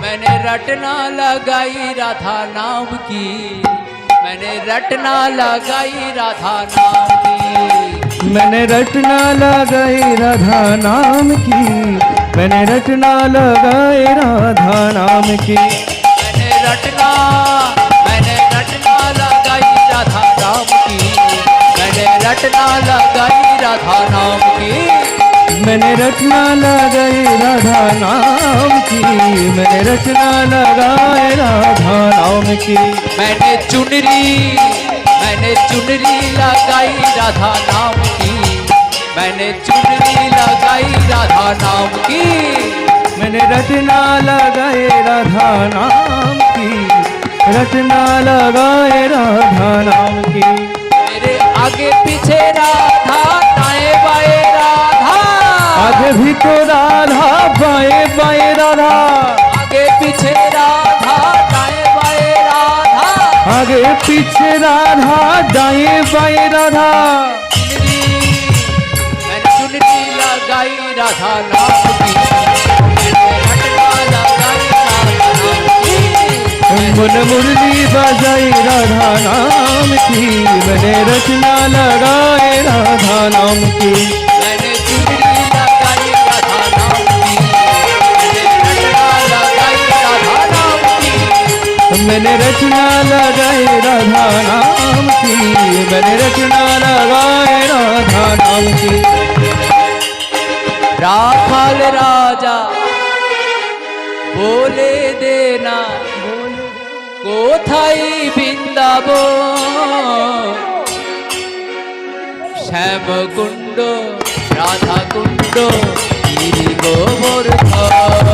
मैंने रटना लगाई राधा नाम की, मैंने रटना लगाई राधा नाम की, मैंने रटना लगाई राधा नाम की, मैंने रटना लगाई राधा नाम की, मैंने रटना लगाई राधा नाम की, मैंने रटना लगाई राधा नाम की, मैंने रटना लगाई राधा नाम की, मैंने रटना लगाई राधा नाम की, मैंने चुनरी लगाई राधा नाम की, मैंने चुनरी लगाई राधा नाम की, मैंने रटना लगाई राधा नाम की, रटना लगाए राधा नाम की, मेरे आगे पीछे राधा दाएं बाएं राधा, आगे भी तो राधा बाएं बाएं राधा, आगे पीछे राधा दाएं बाएं राधा, आगे पीछे राधा दाएं बाएं राधा, मैंने चुनरी लगाई राधा नाम की, मैंने रटना लगाई राधा नाम की, मन मुरली बजाई राधा नाम की, मैंने रचना लगाए राधा नाम की, मैंने चुनरी लगाई राधा नाम की, मैंने रटना लगाई राधा नाम की, मैंने रचना लगाए राधा नाम की, मैंने रचना लगाए राधा नाम की, राखाल राजा बोले देना কোথায় বৃন্দাবন, শ্যামকুণ্ড রাধাকুণ্ড গিরি গোবর্ধন,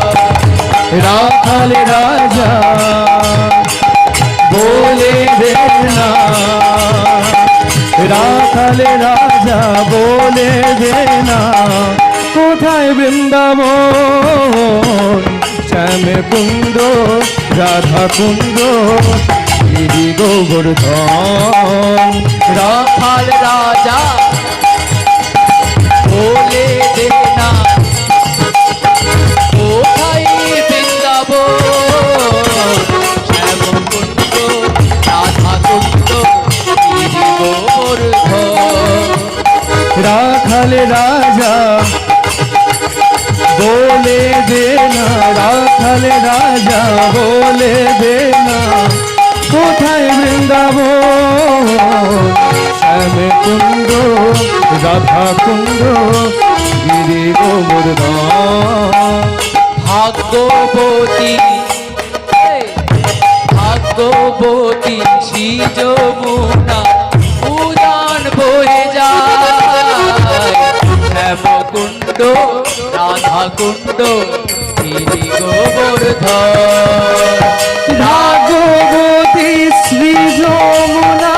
राखाल राजा बोले देना, राखाल राजा बोले देना কোথায় বৃন্দাবন, শ্যাম কুণ্ড রাধা কুণ্ড গিরি গোবর্ধন, রাখাল রাজা বলে দেনা কোথায় বৃন্দাবন, শ্যামকুণ্ড রাধাকুণ্ড গিরি গোবর্ধন, রাখাল রাজা बोले देना, राखाल राजा बोले देना কোথায় বৃন্দাবন, শ্যাম কুণ্ড রাধা কুণ্ড গিরি গোবর্ধন, ভাগ্যবতী ভাগ্যবতী শ্রী যমুনা উদান বয়ে যায়, শ্যামকুণ্ড রাধাকুণ্ড গিরি গোবর্ধন, ভাগবতী শ্রী যমুনা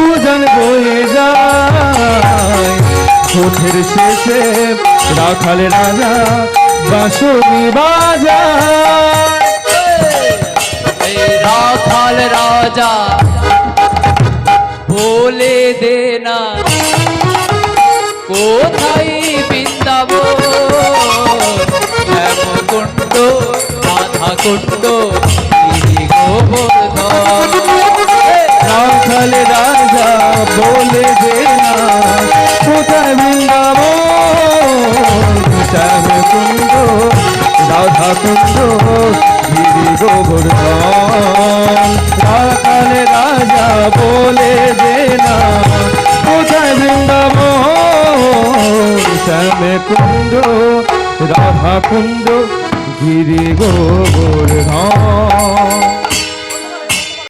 উজান বয়ে যায়, পথের শেষে রাখাল রাজা বাঁশরি বাজায়, রাখাল রাজা বলে দেনা কোথায় বৃন্দাবন, শ্যামকুণ্ড রাধাকুণ্ড গিরি গোবর্ধন, রাখাল রাজা বলে দেনা কোথায় বৃন্দাবন, শ্যাম কুণ্ড রাধা কুণ্ড গিরি গোবর্ধন, রাখাল রাজা বলে দেনা কোথায় বৃন্দাবন, শ্যাম কুণ্ড রাধা কুণ্ড গিরি গোবর্ধন।